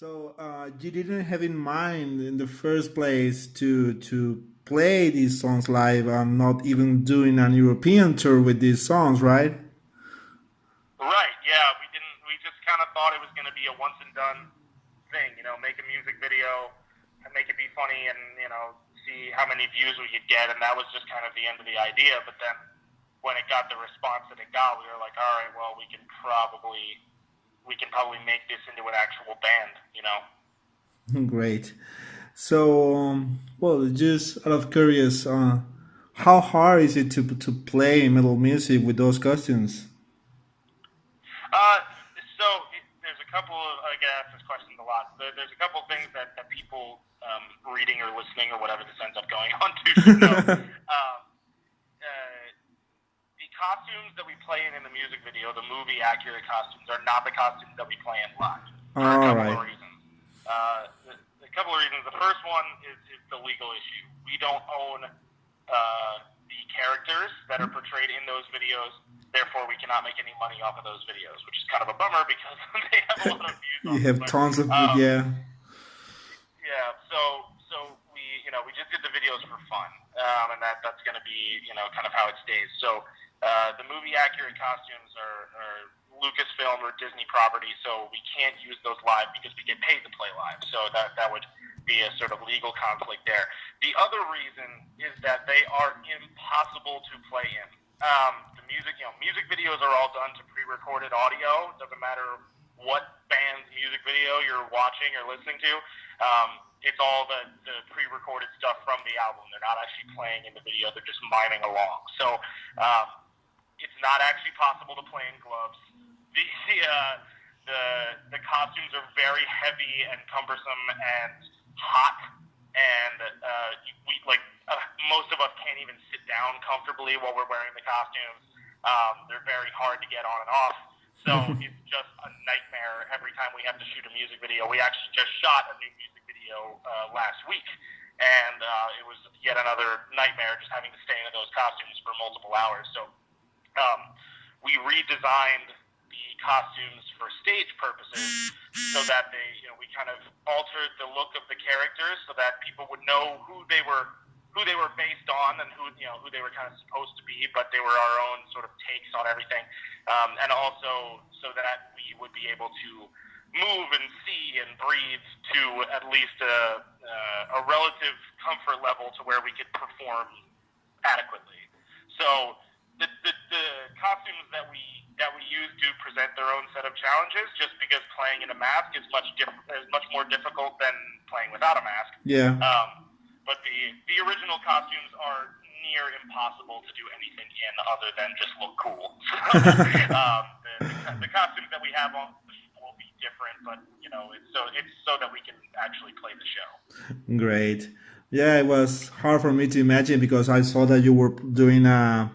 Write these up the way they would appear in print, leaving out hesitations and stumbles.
So you didn't have in mind in the first place to play these songs live and not even doing an European tour with these songs, right? Right, yeah, we didn't. We just kind of thought it was going to be a once and done thing. Make a music video and make it be funny, and see how many views we could get, and that was just kind of the end of the idea. But then when it got the response that it got, we were like, all right, well, we can probably make this into an actual band. Great. So, well, just out of curious, how hard is it to play metal music with those costumes? Uh, so there's a couple of, I get asked this question a lot. There's a couple of things that people reading or listening or whatever this ends up going on to should know. Uh, the costumes that we play in the music video, the movie accurate costumes, are not the costumes that we play in live for a All couple of right. reasons. The couple of reasons. The first one is the legal issue. We don't own the characters that are portrayed in those videos. Therefore, we cannot make any money off of those videos, which is kind of a bummer because they have a lot of views on You them. have But tons of, um, yeah. yeah, so we just did the videos for fun, and that's going to be kind of how it stays. So the movie accurate costumes are Lucasfilm or Disney property, so we can't use those live because we get paid to play live. So that would be a sort of legal conflict there. The other reason is that they are impossible to play in. The music videos are all done to pre-recorded audio. Doesn't matter what band's music video you're watching or listening to. It's all the pre-recorded stuff from the album. They're not actually playing in the video. They're just miming along. So it's not actually possible to play in gloves. The costumes are very heavy and cumbersome and hot, and most of us can't even sit down comfortably while we're wearing the costumes. They're very hard to get on and off. So it's just a nightmare every time we have to shoot a music video. We actually just shot a new music video last week, and it was yet another nightmare just having to stay in those costumes for multiple hours. So we redesigned the costumes for stage purposes so that we kind of altered the look of the characters so that people would know who they were based on and who they were kind of supposed to be, but they were our own sort of takes on everything, and also so that we would be able to move and see and breathe to at least a relative comfort level to where we could perform adequately. So the costumes that we use do present their own set of challenges, just because playing in a mask is much more difficult than playing without a mask. Yeah. But the original costumes are near impossible to do anything in other than just look cool. The costumes that we have on will be different, but it's so that we can actually play the show. Great. Yeah, it was hard for me to imagine because I saw that you were doing a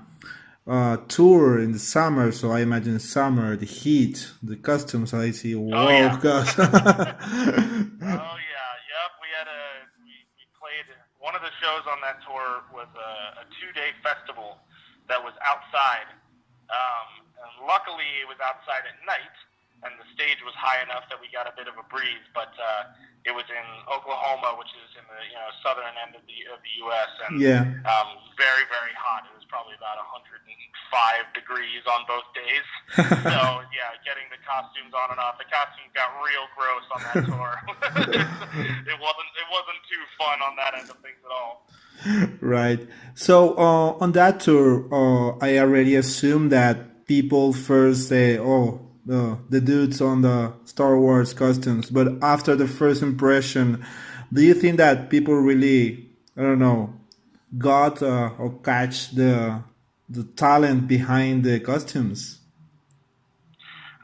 tour in the summer, so I imagine summer, the heat, the costumes. I see, Oh whoa, yeah. gosh. Oh yeah, yep. We played one of the shows on that tour was a 2-day festival that was outside, and luckily it was outside at night, and the stage was high enough that we got a bit of a breeze. But it was in Oklahoma, which is in the southern end of the U.S. and Yeah. very very hot. It was probably about 105 degrees on both days. So yeah, getting the costumes on and off. The costumes got real gross on that tour. It wasn't too fun on that end of things at all. Right. So on that tour, I already assume that people first say, "Oh, the dudes on the Star Wars costumes," but after the first impression, do you think that people really, I don't know, got or catch the talent behind the costumes?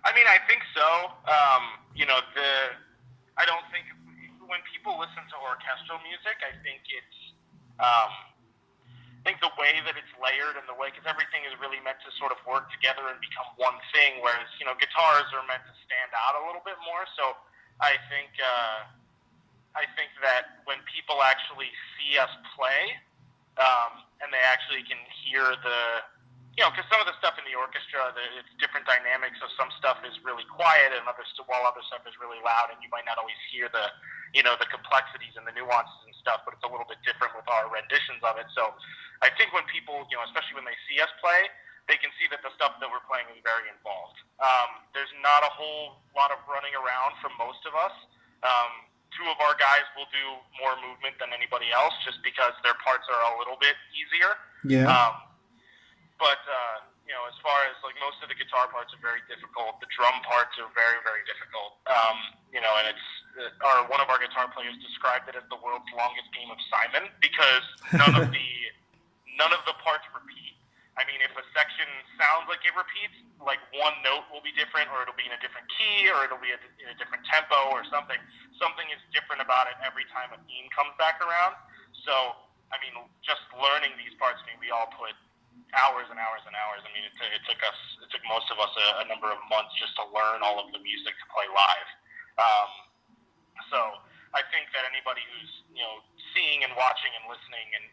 I mean, I think so. I don't think when people listen to orchestral music, I think the way that it's layered and the way, because everything is really meant to sort of work together and become one thing, whereas guitars are meant to stand out a little bit more. So I think that when people actually see us play, and they actually can hear because some of the stuff in the orchestra, it's different dynamics. So some stuff is really quiet, and while other stuff is really loud, and you might not always hear the complexities and the nuances and stuff. But it's a little bit different with our renditions of it. So I think when people, especially when they see us play, they can see that the stuff that we're playing is very involved. There's not a whole lot of running around from most of us. Two of our guys will do more movement than anybody else, just because their parts are a little bit easier. Yeah. But as far as like most of the guitar parts are very difficult, the drum parts are very, very difficult. And it's one of our guitar players described it as the world's longest game of Simon, because none of the parts repeat. I mean, if a section sounds like it repeats, like one note will be different, or it'll be in a different key, or it'll be in a different tempo, or something. Something is different about it every time a theme comes back around. So, I mean, just learning these parts, we all put hours and hours and hours. I mean, it took most of us a number of months just to learn all of the music to play live. So I think that anybody who's seeing and watching and listening and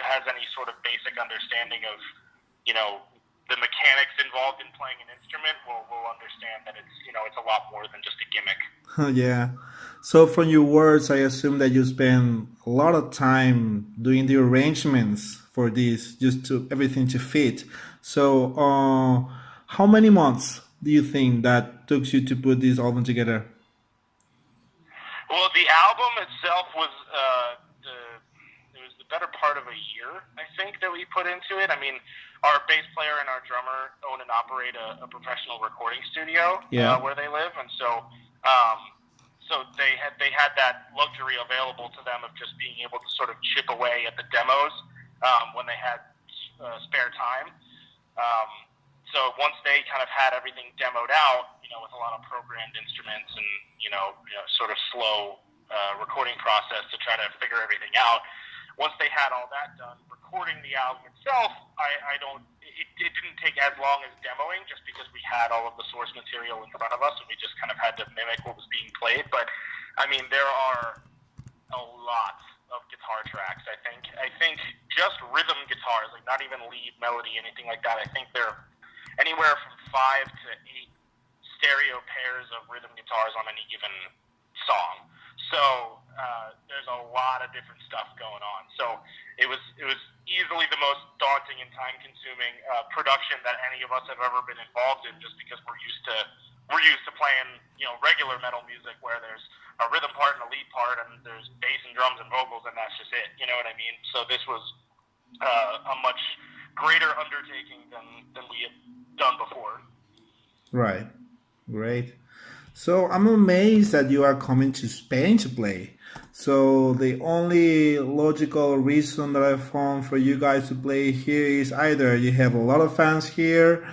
has any sort of basic understanding of the mechanics involved in playing an instrument will understand that it's a lot more than just a gimmick. Yeah. So from your words, I assume that you spend a lot of time doing the arrangements for this, just to everything to fit. So, how many months do you think that took you to put this album together? Well, the album itself was it was the better part of a year, I think, that we put into it. I mean, our bass player and our drummer own and operate a professional recording studio where they live, and so they had that luxury available to them of just being able to sort of chip away at the demos when they had spare time. So once they kind of had everything demoed out, with a lot of programmed instruments and sort of slow recording process to try to figure everything out. Once they had all that done, recording the album itself, it didn't take as long as demoing, just because we had all of the source material in front of us and we just kind of had to mimic what was being played. But I mean, there are a lot of guitar tracks. I think just rhythm guitars, like not even lead, melody, anything like that. I think there are anywhere from 5 to 8 stereo pairs of rhythm guitars on any given song. So there's a lot of different stuff going on. So it was easily the most daunting and time-consuming production that any of us have ever been involved in, just because we're used to playing regular metal music where there's a rhythm part and a lead part, and there's bass and drums and vocals, and that's just it. You know what I mean? So this was a much greater undertaking than we had done before. Right. Great. So I'm amazed that you are coming to Spain to play. So the only logical reason that I found for you guys to play here is either you have a lot of fans here,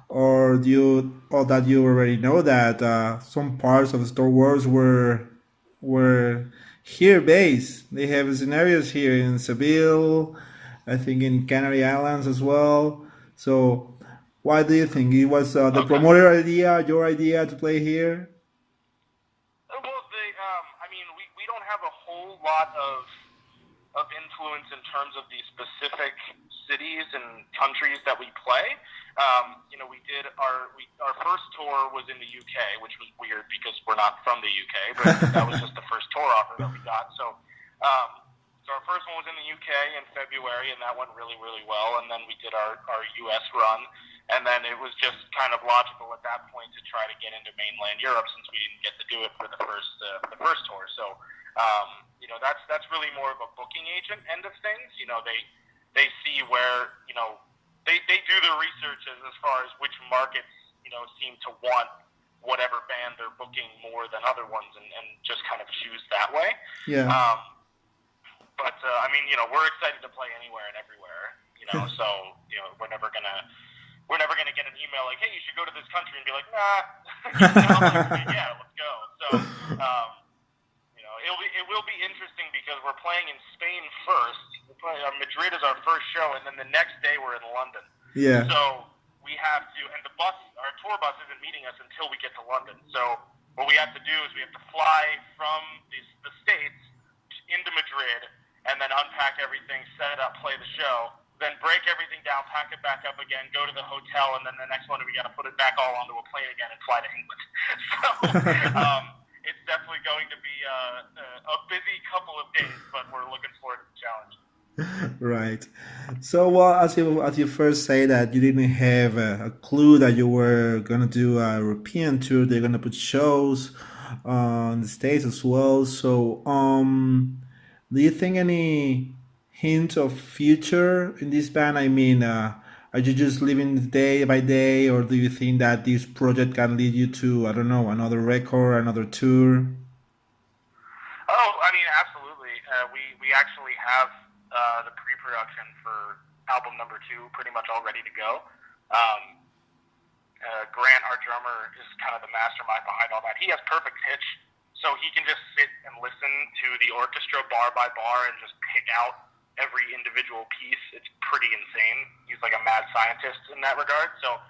or that you already know that some parts of Star Wars were here based. They have scenarios here in Seville, I think in Canary Islands as well. So why do you think it was the promoter idea, your idea to play here? Well, I mean, we don't have a whole lot of influence in terms of the specific cities and countries that we play. We did our first tour was in the UK, which was weird because we're not from the UK, but that was just the first tour offer that we got. So our first one was in the UK in February, and that went really, really well. And then we did our US run, and then it was just kind of logical at that point to try to get into mainland Europe, since we didn't get to do it for the first tour. So that's really more of a booking agent end of things. They see where they do the research as far as which markets seem to want whatever band they're booking more than other ones, and just kind of choose that way. Yeah. But I mean, we're excited to play anywhere and everywhere. So we're never gonna get an email like, hey, you should go to this country, and be like, nah. Yeah, let's go. So it will be interesting because we're playing in Spain first. Madrid is our first show, and then the next day we're in London. Yeah. So we have to, and our tour bus isn't meeting us until we get to London. So what we have to do is we have to fly from the States into Madrid, and then unpack everything, set it up, play the show, then break everything down, pack it back up again, go to the hotel, and then the next one we got to put it back all onto a plane again and fly to England. So it's definitely going to be a busy couple of days, but we're looking forward to the challenge. Right. So, well, as you first say that you didn't have a clue that you were gonna do a European tour, they're gonna put shows in the States as well. So, do you think any hint of future in this band? I mean, are you just living day by day, or do you think that this project can lead you to, I don't know, another record, another tour? Oh, I mean, absolutely. We actually have the pre-production for album number 2 pretty much all ready to go. Grant, our drummer, is kind of the mastermind behind all that. He has perfect pitch, so he can just sit and listen to the orchestra bar by bar and just pick out every individual piece. It's pretty insane. He's like a mad scientist in that regard. So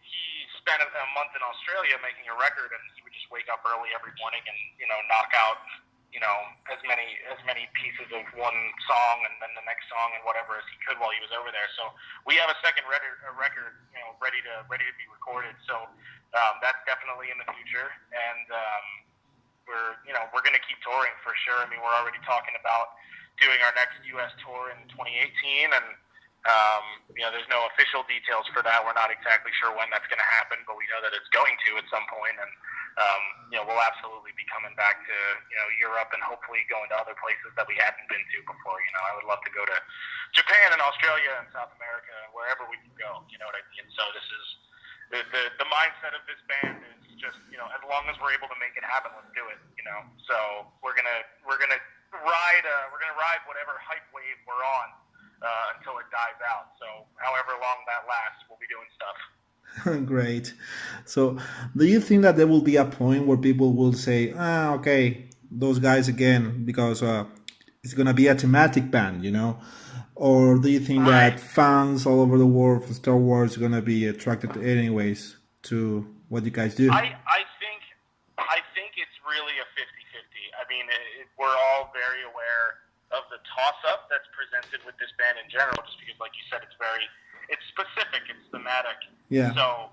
he spent a month in Australia making a record, and he would just wake up early every morning and knock out as many pieces of one song and then the next song and whatever as he could while he was over there. So we have a second record ready to be recorded. So that's definitely in the future, and we're going to keep touring for sure. I mean, we're already talking about doing our next U.S. tour in 2018, and there's no official details for that. We're not exactly sure when that's going to happen, but we know that it's going to at some point, and we'll absolutely be coming back to Europe and hopefully going to other places that we hadn't been to before. I would love to go to Japan and Australia and South America and wherever we can go. You know what I mean? So this is the mindset of this band is just as long as we're able to make it happen, let's do it. So we're gonna ride whatever hype wave we're on until it dies out. So however long that lasts, we'll be doing stuff. Great. So, do you think that there will be a point where people will say, okay, those guys again, because it's going to be a thematic band, Or do you think Right. that fans all over the world for Star Wars are going to be attracted anyways to what you guys do? I think it's really a 50-50. I mean, we're all very aware of the toss-up that's presented with this band in general, just because, like you said, it's specific, it's thematic. Yeah. So,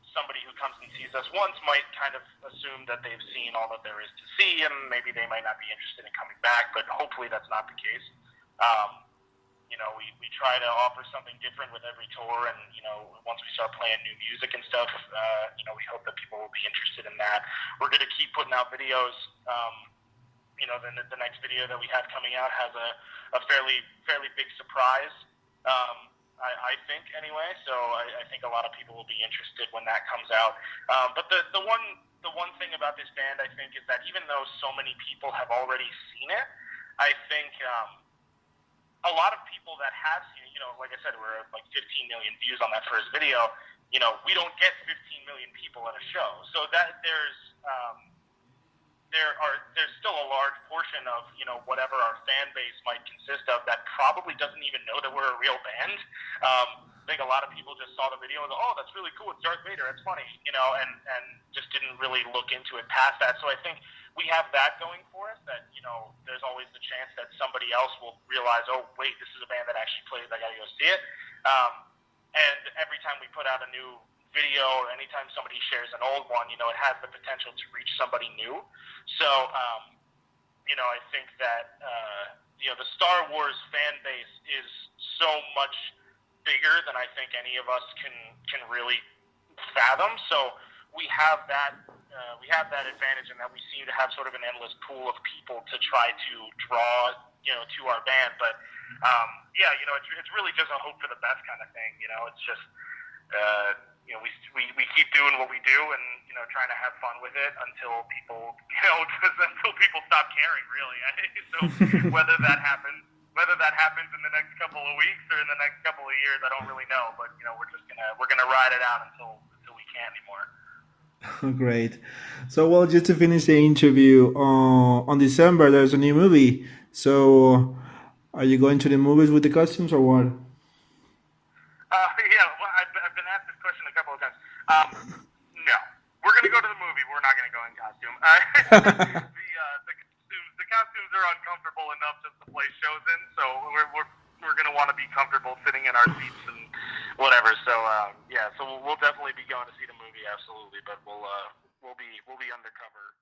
somebody who comes and sees us once might kind of assume that they've seen all that there is to see, and maybe they might not be interested in coming back, but hopefully that's not the case. We try to offer something different with every tour, and, once we start playing new music and stuff, we hope that people will be interested in that. We're going to keep putting out videos. The next video that we have coming out has a fairly big surprise. I think anyway, so I think a lot of people will be interested when that comes out. But the one thing about this band, I think, is that even though so many people have already seen it, I think a lot of people that have seen it, like I said, we're like 15 million views on that first video. We don't get 15 million people at a show, so that there's still a large portion of whatever our fan base might consist of that probably doesn't even know that we're a real band. I think a lot of people just saw the video and go, "Oh, that's really cool. It's Darth Vader. It's funny," and just didn't really look into it past that. So I think we have that going for us. That there's always the chance that somebody else will realize, "Oh, wait, this is a band that actually plays. I got to go see it." And every time we put out a new video or anytime somebody shares an old one, it has the potential to reach somebody new. So, I think that, the Star Wars fan base is so much bigger than I think any of us can really fathom. So we have that advantage in that we seem to have sort of an endless pool of people to try to draw, to our band. But, it's really just a hope for the best kind of thing. It's just, we keep doing what we do and, trying to have fun with it until people, until people stop caring, really. So whether that happens in the next couple of weeks or in the next couple of years, I don't really know. But, we're gonna ride it out until we can't anymore. Great. So, well, just to finish the interview, on December there's a new movie. So, are you going to the movies with the costumes or what? Well, I've been asked this question a couple of times. No, we're gonna go to the movie. We're not gonna go in costume. The costumes are uncomfortable enough just to play shows in, so we're going to want to be comfortable sitting in our seats and whatever. So yeah, so we'll definitely be going to see the movie, absolutely. But we'll be undercover